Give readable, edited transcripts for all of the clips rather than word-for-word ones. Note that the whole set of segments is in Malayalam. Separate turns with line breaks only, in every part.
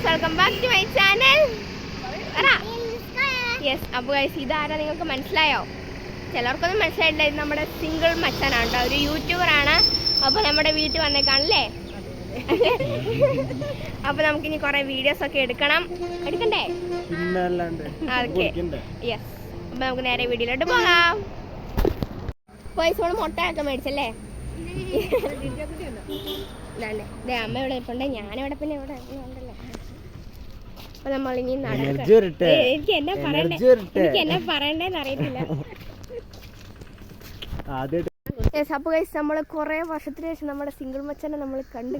Welcome back to my channel. Yes, അപ്പോൾ ഗൈസ് ഇതാരാ നിങ്ങൾക്ക് മനസ്സിലായോ? ചിലർക്കൊന്നും മനസ്സിലായിട്ടില്ല. ഇത് നമ്മുടെ സിംഗിൾ മച്ചാനാണ് കേട്ടോ, ഒരു യൂട്യൂബറാണ്. അപ്പോൾ നമ്മുടെ വീട്ടിൽ വന്നേക്കാണല്ലേ. അപ്പോൾ നമുക്കിനി കുറേ വീഡിയോസ് ഒക്കെ എടുക്കണ്ടേ? Okay, yes. അപ്പോൾ നമുക്ക് നേരെ വീഡിയോയിലോട്ട് പോകാം. പൈസ മുട്ടയൊക്കെ മേടിച്ചല്ലേ? ഇതേ അമ്മ ഇവിടെ ഇരിപ്പുണ്ട്, ഞാനിവിടെ പിന്നെ ഇവിടെ ഉണ്ടല്ലോ. അപ്പൊ നമ്മൾ ഇനി എനിക്ക് എന്നാ പറയണ്ടേന്ന് അറിയത്തില്ല. അപ്പൊ ഗൈസ് നമ്മള് കൊറേ വർഷത്തിന് ശേഷം നമ്മുടെ സിംഗിൾ മച്ചനെ നമ്മൾ കണ്ടു.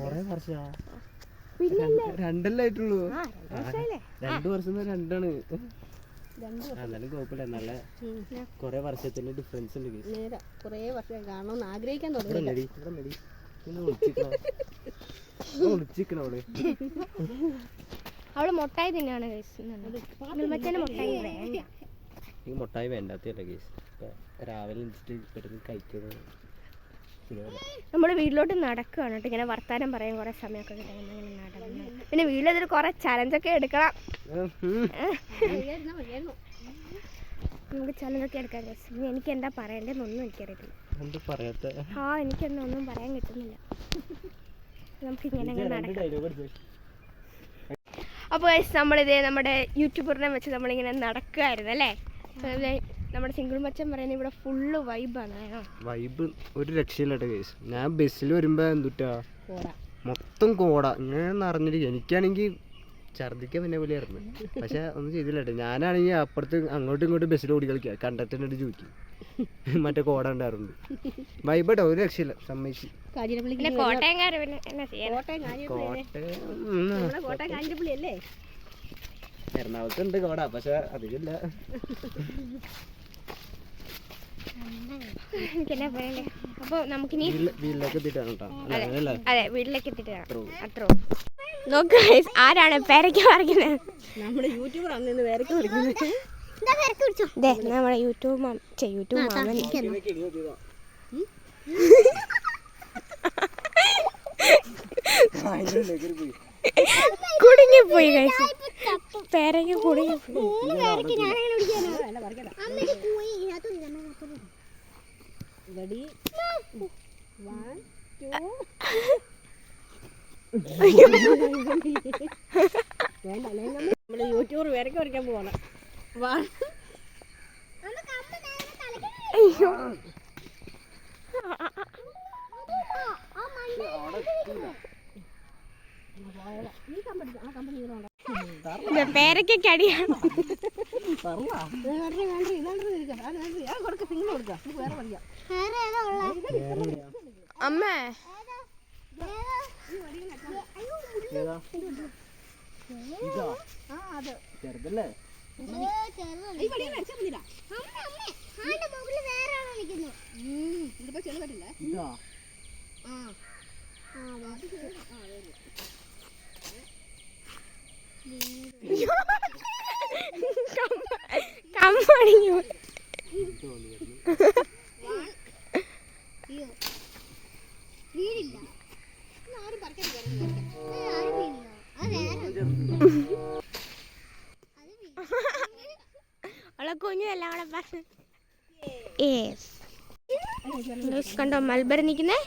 വർഷത്തിന്റെ ഡിഫറൻസ് ഉണ്ട്.
കൊറേ വർഷം കാണണമെന്ന് ആഗ്രഹിക്കാൻ തുടങ്ങി.
അവള് മുട്ടായി തന്നെയാണ്
മുട്ടായി വേണ്ടാത്തല്ല കേസ്. രാവിലെ കഴിക്കുന്നത്.
നമ്മള് വീട്ടിലോട്ട് നടക്കുകയാണ് കേട്ടോ. ഇങ്ങനെ വർത്താനം പറയാൻ കുറെ സമയമൊക്കെ കിട്ടും. പിന്നെ വീട്ടിൽ കുറെ ചലഞ്ചൊക്കെ എടുക്കണം. നമുക്ക് ചലഞ്ചൊക്കെ എടുക്കാം. എനിക്ക് എന്താ പറയണ്ടെന്നൊന്നും എനിക്കറിയത്തില്ല. എനിക്കൊന്നും ഒന്നും പറയാൻ കിട്ടുന്നില്ല. നമുക്ക് ഇങ്ങനെ നടക്കാം. അപ്പോൾ നമ്മളിത് നമ്മുടെ യൂട്യൂബറിനെ വെച്ച് നമ്മളിങ്ങനെ നടക്കുമായിരുന്നു അല്ലേ? നമ്മുടെ സിംഗിൾ മച്ചൻ പറയുന്നത് ഇവിടെ ഫുള്ള് വൈബാണ്.
വൈബ് ഒരു രക്ഷയില്ല കേസ്. ഞാൻ ബസ്സിൽ വരുമ്പോ എന്തുട്ടാ മൊത്തം കോട ഇങ്ങനെ നിറഞ്ഞിരിക്കും. എനിക്കാണെങ്കിൽ ഛർദിക്കാൻ പിന്നെ പോലെയായിരുന്നു. പക്ഷെ ഒന്നും ചെയ്തില്ല കേട്ടോ. ഞാനാണെങ്കിൽ അപ്പുറത്ത് അങ്ങോട്ടും ഇങ്ങോട്ടും ബസ്സിൽ ഓടി കളിക്കുക. കണ്ടക്ടറിനോട് ചോദിക്കും മറ്റേ കോട ഉണ്ടാറുണ്ട്. വൈബട്ടോ, ഒരു രക്ഷയില്ല. സമ്മതിച്ചു. എറണാകുളത്തുണ്ട് കോട, പക്ഷെ അധികമില്ല.
അപ്പൊ നമുക്കിനി
വീട്ടിലേക്ക് എത്തിയിട്ടാണ് കേട്ടോ.
അതെ, വീട്ടിലേക്ക് എത്തിയിട്ടാണ്. അത്രോ നോക്ക് ആരാണ് പേരയ്ക്ക് പറിക്കുന്നത്?
നമ്മുടെ യൂട്യൂബർ അന്ന് പേരയ്ക്ക് പറിക്കുന്നത്.
നമ്മുടെ യൂട്യൂബ് മാമൻ കുടുങ്ങിപ്പോയി. പേരയ്ക്ക് കുടുങ്ങിപ്പോയി.
നമ്മള് യൂട്യൂബർ പേരയ്ക്ക് പറിക്കാൻ പോവാണ്.
പേരയ്ക്കൊക്കെ അടിയാണ്. അമ്മേ
ചെറുതല്ലേ?
കമ്മണിയോ കുഞ്ഞു എല്ലാം കൂടെ പറഞ്ഞു. കണ്ടോ മൽബറി നിൽക്കുന്നേ?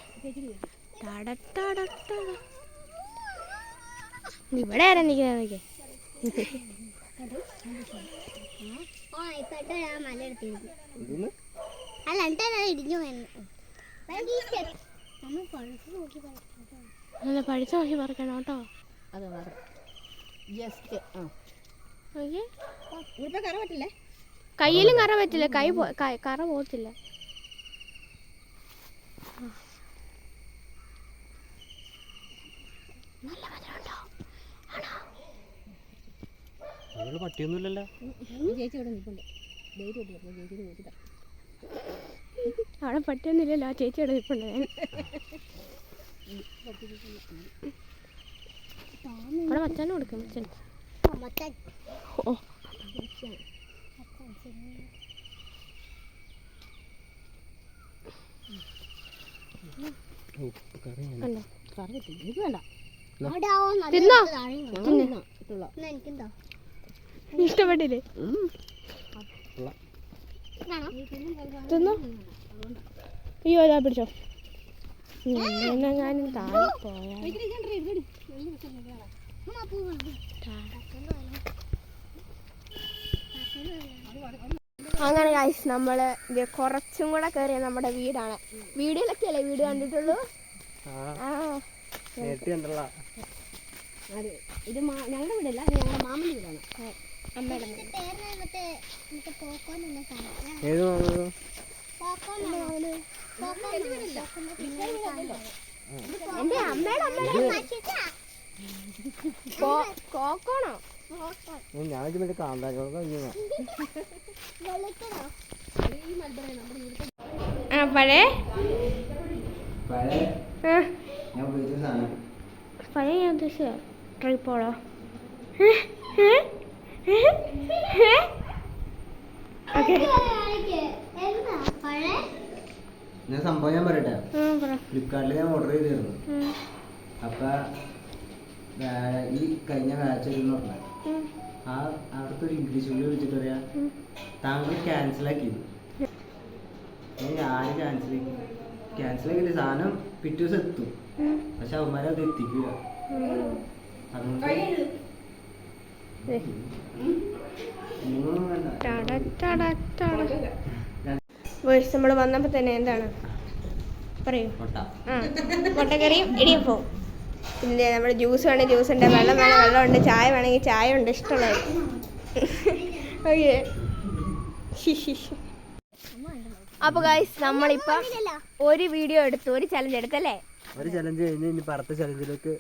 ഇവിടെ ആരാ നിൽക്കുന്നതൊക്കെ? നല്ല പഠിച്ചു നോക്കി പറക്കണം കേട്ടോ. കയ്യിലും കറ പറ്റില്ല, കറ പോകത്തില്ല. നല്ല മധുരമുണ്ടോ?
പട്ടിയൊന്നുമില്ലല്ലോ.
ചേച്ചി ഇവിടെ നിൽപ്പുണ്ട്.
അവിടെ പറ്റൊന്നുമില്ലല്ലോ, ആ ചേച്ചി അവിടെ നിൽപ്പുണ്ട്. അവിടെ മച്ചാനും കൊടുക്കും. മച്ചാൻ ഓ ഇഷ്ടപ്പെട്ടില്ലേ? തിന്നോ. അയ്യോ ഇതാ പിടിച്ചോ. എന്നെങ്ങാനും താഴെ പോയാ. അങ്ങനെ ഗൈസ് നമ്മള് ഇത് കുറച്ചും കൂടെ കയറിയ നമ്മുടെ വീടാണ്. വീഡിയോയിലൊക്കെ അല്ലേ വീട് കണ്ടിട്ടുള്ളൂ.
ഇത് ഞങ്ങളുടെ വീടല്ല, ഞങ്ങളുടെ മാമന്റെ വീടാണ്.
അമ്മയുടെ എന്റെ അമ്മയുടെ കോക്കോണോ?
ഞാൻ കാന്താക്കോള
പഴയ
പഴയ
ഞാൻ ഉദ്ദേശിച്ച ട്രൈപ്പോളോ?
ഞാൻ സംഭവം ഞാൻ പറയട്ടെ. ഫ്ലിപ്കാർട്ടിൽ ഞാൻ ഓർഡർ ചെയ്തിരുന്നു. അപ്പൊ ഈ കഴിഞ്ഞ ആഴ്ച അവിടുത്തെ ഒരു ഇംഗ്ലീഷ് വിളി വിളിച്ചിട്ട് പറയാ താങ്കൾ ക്യാൻസലാക്കി. ഞാൻ ക്യാൻസലാക്കിയിട്ട് സാധനം പിറ്റേ ദിവസം എത്തും, പക്ഷെ അവന്മാരെ അത് എത്തിക്കുക. അതുകൊണ്ട്
നമ്മൾ വന്നപ്പോ തന്നെ എന്താണ് പറയൂ? മുട്ടക്കറിയും ഇടിയപ്പവും. പിന്നെ നമ്മുടെ ജ്യൂസ് വേണമെങ്കിൽ ജ്യൂസ് ഉണ്ട്, വെള്ളം വേണമെങ്കിൽ വെള്ളമുണ്ട്, ചായ വേണമെങ്കിൽ ചായ ഉണ്ട്, ഇഷ്ടമുള്ളത്. ഓക്കെ. അപ്പൊ ഗൈസ് നമ്മളിപ്പം ഒരു വീഡിയോ എടുത്തു, ഒരു ചലഞ്ച് എടുത്തല്ലേ?
ഒരു ചലഞ്ച് കഴിഞ്ഞ് ഇനി അടുത്ത ചലഞ്ചിലേക്ക്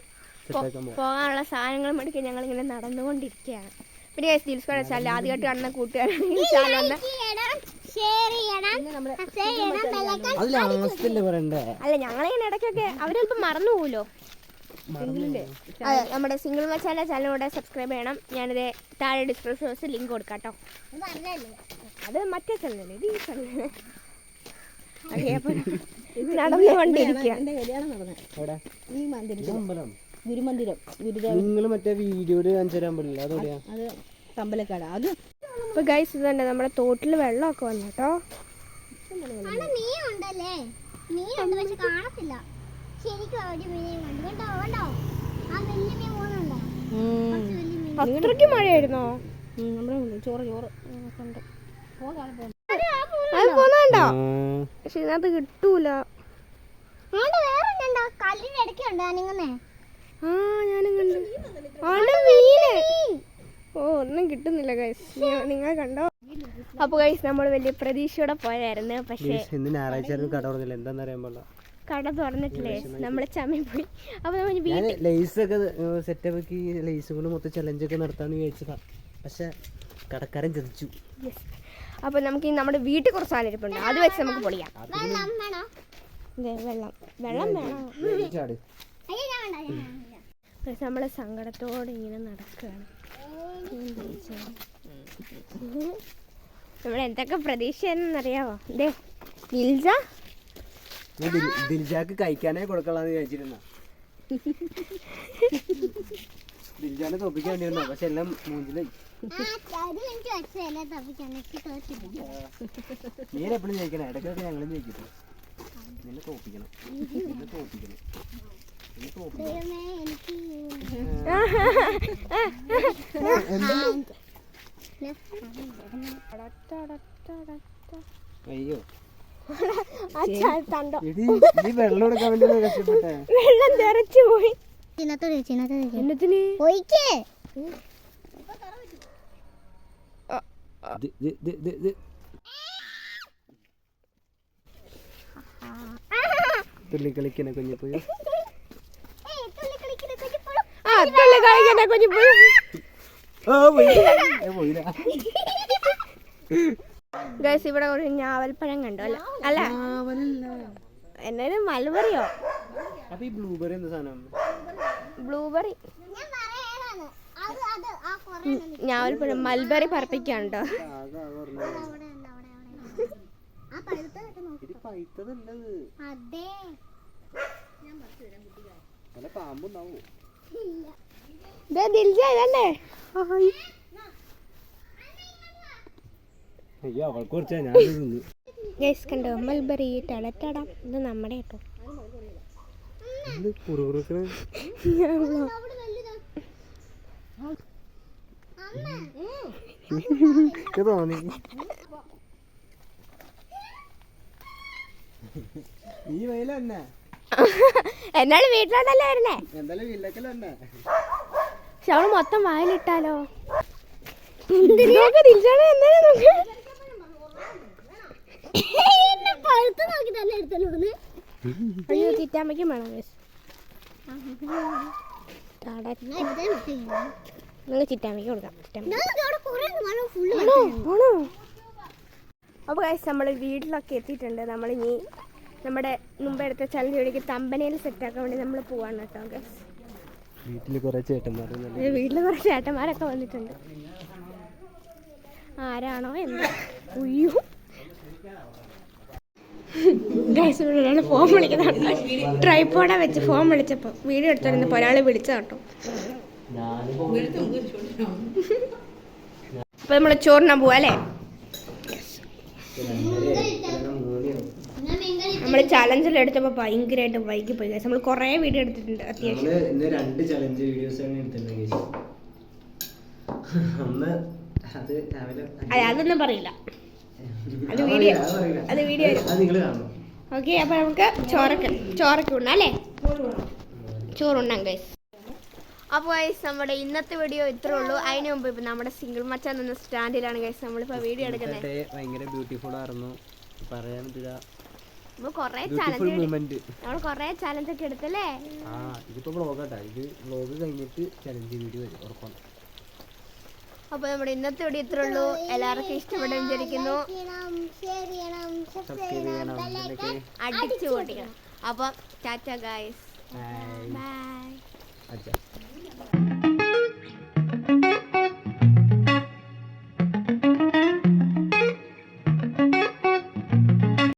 പോകാനുള്ള സാധനങ്ങൾ മേടിക്കാൻ ഞങ്ങൾ ഇങ്ങനെ നടന്നുകൊണ്ടിരിക്കുകയാണ്. പിന്നെ ഗൈസ് ദിൽസ് സ്ക്വയർ ചാനൽ ആദ്യമായിട്ട് കാണുന്ന കൂട്ടുകാരാണെങ്കിൽ ചാനൽ അല്ല ഞങ്ങളിങ്ങനെ ഇടയ്ക്കൊക്കെ അവരിപ്പം മറന്നു പോവുമല്ലോ. അതെ, നമ്മുടെ സിംഗിൾ മച്ചാല ചാനലിലൂടെ സബ്സ്ക്രൈബ് ചെയ്യണം. ഞാനിത് താഴെ ഡിസ്ക്രിപ്ഷൻ ബോക്സിൽ ലിങ്ക് കൊടുക്കാം കേട്ടോ. അത് മറ്റേ ചാനലല്ലേ, ഇത് ഈ ചാനൽ. നടന്നുകൊണ്ടിരിക്കുക.
നിങ്ങൾ മറ്റേ വീഡിയോയില് കാണിച്ചു തരാൻ പാടില്ല, അതോടെയാ
അത് തമ്പലക്കാട്. അത്
ഇപ്പൊ ഗൈസ് ഇതുണ്ട് നമ്മുടെ തോട്ടില് വെള്ളമൊക്കെ വന്നു കേട്ടോ. അത്രയ്ക്ക് മഴയായിരുന്നോ?
ചോറ്
അത് പോന്നോ? പക്ഷെ ഇതിനകത്ത് കിട്ടൂല. ഞാനും കണ്ടു. ഓ ഒന്നും കിട്ടുന്നില്ല ഗൈസ്, നിങ്ങൾ കണ്ടോ? അപ്പൊ ഗൈസ് നമ്മൾ വലിയ പ്രതീക്ഷയോടെ പോയായിരുന്നു, പക്ഷേ കട തുറന്നിട്ടില്ലേ, നമ്മള് ചമ്മി പോയി. അപ്പൊ
ലൈസൊക്കെ സെറ്റപ്പ് ലൈസ് കൊണ്ട് മൊത്തം ചലഞ്ചൊക്കെ നടത്താന്ന് വിചാരിച്ചതാ, പക്ഷെ കടക്കാരൻ ചതിച്ചു.
അപ്പൊ നമുക്ക് നമ്മുടെ വീട്ടിൽ കുറച്ച് സാധനം ഇരിപ്പുണ്ട്, അത് വെച്ച് നമുക്ക് പൊളിയാം. വെള്ളം വേണം. നമ്മള് സങ്കടത്തോടെ ഇങ്ങനെ നടക്കുകയാണ്. നമ്മൾ എന്തൊക്കെ പ്രതീക്ഷയെന്നറിയാവോ?
ദിൽജാക്ക് കഴിക്കാനേ കൊടുക്കലാന്ന് വിചാരിച്ചിരുന്ന. ദിൽജാനെ തോപ്പിക്കാൻ വേണ്ടിയിരുന്ന, പക്ഷെ എല്ലാം മൂഞ്ചിലായി. നീ എപ്പോഴും ജയിക്കണം, ഇടയ്ക്കൊക്കെ ഞങ്ങളും ജയിക്കട്ടെ. നിന്നെ തോപ്പിക്കണം. അയ്യോ വെള്ളം എടുക്കാൻ വേണ്ടി കഷ്ടപ്പെട്ടെ,
വെള്ളം തെറിച്ചു പോയി.
തുള്ളി കളിക്കണ കുഞ്ഞു പോയി.
ഗൈസ് ഇവിടെ ഒരു ഞാവൽപ്പഴം കണ്ടോ അല്ല എന്നാലും മൽബറിയോ
അപ്പൊ ഈ ബ്ലൂബെറി എന്താ സാധനം?
ബ്ലൂബെറി ഞാവൽപ്പഴം മൽബറി പറപ്പിക്കാണ്ടോ. കണ്ടോ മൽബറി ടടട്ടടാം. ഇത് നമ്മുടെ കേട്ടോ. എന്നാലും വീട്ടിലോട്ടല്ലേ വരുന്നേ. പക്ഷെ അവള് മൊത്തം വായിലിട്ടാലോ. അയ്യോ ചിറ്റാമ്മയ്ക്കും വേണം. നിങ്ങൾ ചിറ്റാമ്മയ്ക്ക് കൊടുക്കാം. അപ്പോൾ ഗൈസ് നമ്മൾ വീട്ടിലൊക്കെ എത്തിയിട്ടുണ്ട്. നമ്മളിനി നമ്മുടെ മുമ്പ് എടുത്ത ചലഞ്ച് വീടിക്ക് തമ്പനയിൽ സെറ്റാക്കാൻ വേണ്ടി നമ്മൾ പോവാണ് കേട്ടോ ഗൈസ്. വീട്ടിൽ കുറേ ചേട്ടന്മാരൊക്കെ വന്നിട്ടുണ്ട്. ആരാണോ എന്താ. ഉയ്യോ ഗൈസ് ഇവിടെ ഒരാൾ ഫോൺ വിളിക്കുന്നതാണ്. ട്രൈപ്പോടെ വെച്ച് ഫോൺ വിളിച്ചപ്പോൾ വീഡിയോ എടുത്തിരുന്നപ്പോൾ ഒരാൾ വിളിച്ച കേട്ടോ. അപ്പോൾ നമ്മൾ ചോറിനാൻ പോവാ അല്ലേ. നമ്മൾ ചലഞ്ചിൽ എടുത്തപ്പോൾ ഭയങ്കരമായിട്ട് വൈകി പോയി ഗൈസ്. നമ്മൾ കുറേ വീഡിയോ എടുത്തിട്ടുണ്ട്. അത്യാവശ്യം അതൊന്നും പറയില്ല. അത് വീഡിയോ ഓക്കെ. അപ്പോൾ നമുക്ക് ചോറൊക്കെ ഉണ്ണാം അല്ലേ. ചോറുണ്ണാം ഗൈസ്. അപ്പോൾ ഗൈസ് നമ്മുടെ ഇന്നത്തെ വീഡിയോ ഇത്രേ ഉള്ളൂ. അതിന് മുമ്പ് ഇപ്പം നമ്മുടെ സിംഗിൾ മച്ചാൻ എന്ന സ്റ്റാൻഡിലാണ് ഗൈസ് നമ്മളിപ്പോൾ വീഡിയോ എടുക്കുന്നത്.
ഭയങ്കര ബ്യൂട്ടിഫുൾ ആയിരുന്നു. പറയാൻ
നമ്മൾ കുറേ ചാലഞ്ച് ഒക്കെ എടുത്തല്ലേ.
ഇതിപ്പോ വ്ളോഗാട്ടാ. ഇത് വ്ളോഗ് കഴിഞ്ഞിട്ട് ചലഞ്ച് വീഡിയോ വരും ഉറപ്പാണ്.
അപ്പോൾ നമ്മുടെ ഇന്നത്തെ വീഡിയോ ഇത്രേ ഉള്ളൂ. എല്ലാവർക്കും ഇഷ്ടപ്പെടും വിചാരിക്കുന്നു. അടിച്ചു പൊട്ടിക്കണം. അപ്പം ടാറ്റ ഗൈസ്. ബൈ.